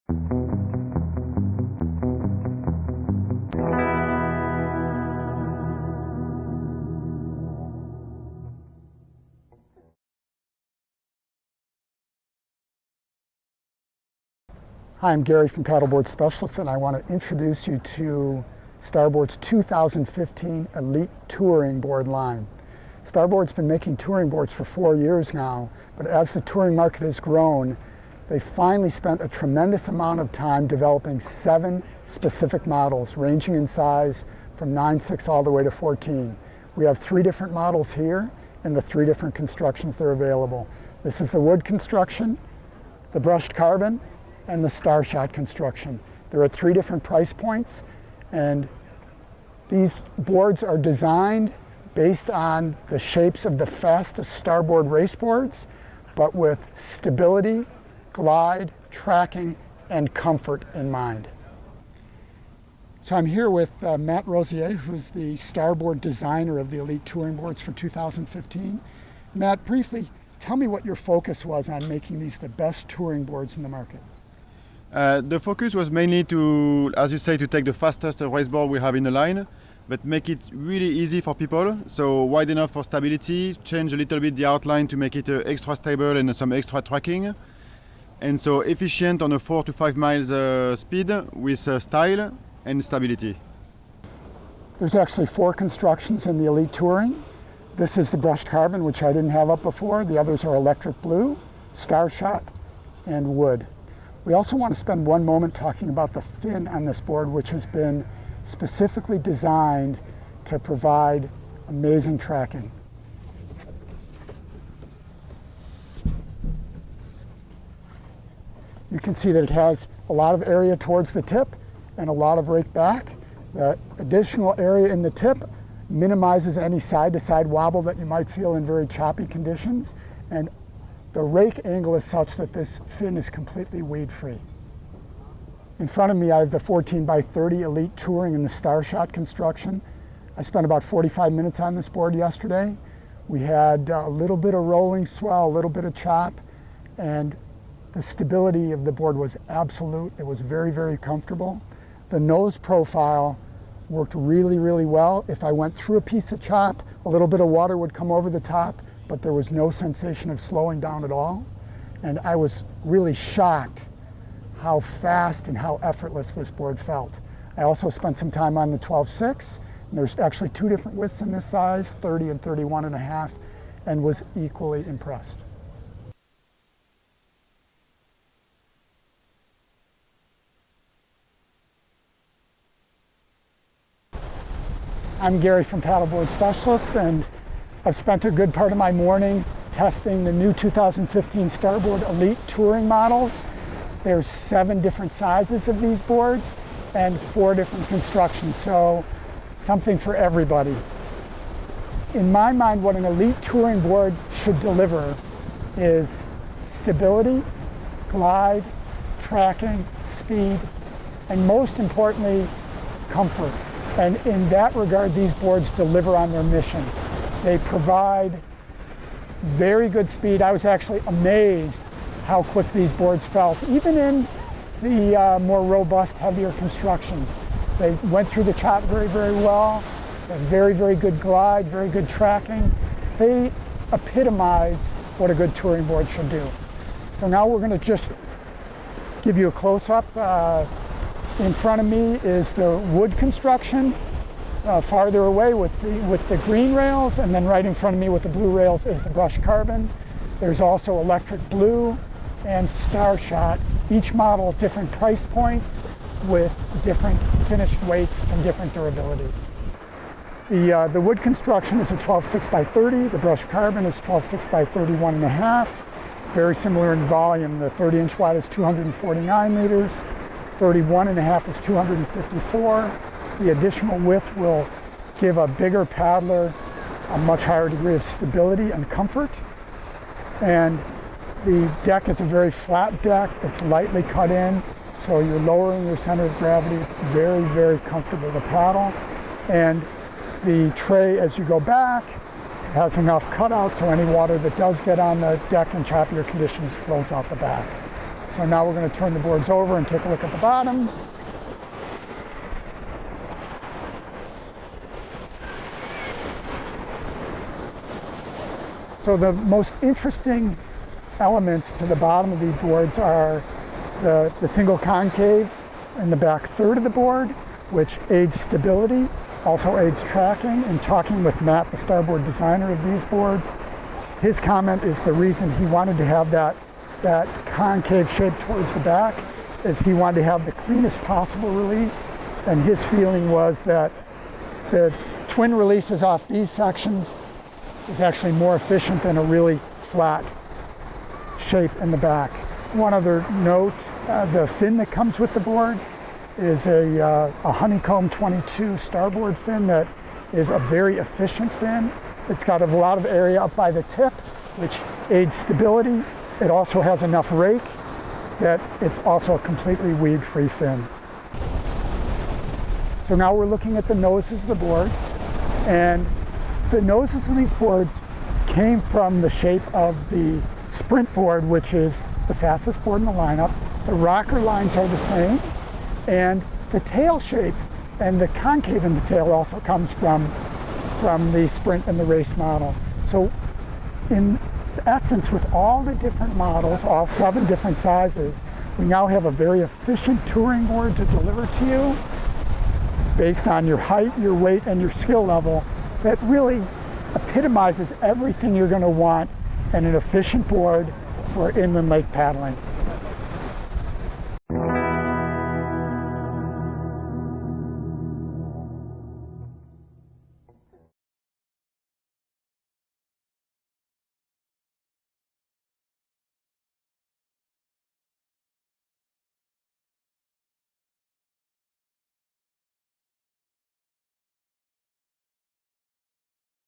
Hi, I'm Gary from Paddleboard Specialists, and I want to introduce you to Starboard's 2015 Elite Touring board line. Starboard's been making touring boards for 4 years now, but as the touring market has grown, they finally spent a tremendous amount of time developing 7 specific models, ranging in size from 9/6 all the way to 14. We have 3 different models here and the 3 different constructions that are available. This is the wood construction, the brushed carbon, and the Starshot construction. There are 3 different price points, and these boards are designed based on the shapes of the fastest starboard race boards, but with stability, glide, tracking, and comfort in mind. So I'm here with Matt Rosier, who's the Starboard designer of the Elite Touring boards for 2015. Matt, briefly, tell me what your focus was on making these the best touring boards in the market. The focus was mainly to, as you say, to take the fastest race board we have in the line, but make it really easy for people. So wide enough for stability, change a little bit the outline to make it extra stable and some extra tracking. And so efficient on a 4 to 5 miles speed with style and stability. There's actually 4 constructions in the Elite Touring. This is the brushed carbon, which I didn't have up before. The others are electric blue, Starshot, and wood. We also want to spend one moment talking about the fin on this board, which has been specifically designed to provide amazing tracking. You can see that it has a lot of area towards the tip and a lot of rake back. The additional area in the tip minimizes any side-to-side wobble that you might feel in very choppy conditions, and the rake angle is such that this fin is completely weed-free. In front of me, I have the 14x30 Elite Touring and the Starshot construction. I spent about 45 minutes on this board yesterday. We had a little bit of rolling swell, a little bit of chop, and the stability of the board was absolute. It was very, very comfortable. The nose profile worked really, really well. If I went through a piece of chop, a little bit of water would come over the top, but there was no sensation of slowing down at all. And I was really shocked how fast and how effortless this board felt. I also spent some time on the 12/6, and there's actually 2 different widths in this size, 30 and 31.5, and was equally impressed. I'm Gary from Paddleboard Specialists, and I've spent a good part of my morning testing the new 2015 Starboard Elite Touring models. There's 7 different sizes of these boards and 4 different constructions, so something for everybody. In my mind, what an Elite Touring board should deliver is stability, glide, tracking, speed, and most importantly, comfort. And in that regard, these boards deliver on their mission. They provide very good speed. I was actually amazed how quick these boards felt, even in the more robust, heavier constructions. They went through the chop very, very well. They had very, very good glide, very good tracking. They epitomize what a good touring board should do. So now we're going to just give you a close-up. In front of me is the wood construction. Farther away with the green rails, and then right in front of me with the blue rails is the brushed carbon. There's also electric blue and Starshot, each model at different price points with different finished weights and different durabilities. The wood construction is a 12/6x30, the brushed carbon is 12/6x31.5, very similar in volume. The 30-inch wide is 249 liters, 31.5 is 254. The additional width will give a bigger paddler a much higher degree of stability and comfort. And the deck is a very flat deck. It's lightly cut in, so you're lowering your center of gravity. It's very, very comfortable to paddle. And the tray, as you go back, has enough cutout so any water that does get on the deck in choppier conditions flows out the back. So now we're going to turn the boards over and take a look at the bottoms. So the most interesting elements to the bottom of these boards are the single concaves in the back third of the board, which aids stability, also aids tracking. And talking with Matt, the Starboard designer of these boards, his comment is the reason he wanted to have that concave shape towards the back is he wanted to have the cleanest possible release. And his feeling was that the twin releases off these sections is actually more efficient than a really flat shape in the back. One other note, the fin that comes with the board is a honeycomb 22 starboard fin that is a very efficient fin. It's got a lot of area up by the tip, which aids stability. It also has enough rake that it's also a completely weed-free fin. So now we're looking at the noses of the boards, and the noses of these boards came from the shape of the sprint board, which is the fastest board in the lineup. The rocker lines are the same, and the tail shape and the concave in the tail also comes from the sprint and the race model. So in essence, with all the different models, all 7 different sizes, we now have a very efficient touring board to deliver to you based on your height, your weight, and your skill level that really epitomizes everything you're going to want in an efficient board for inland lake paddling.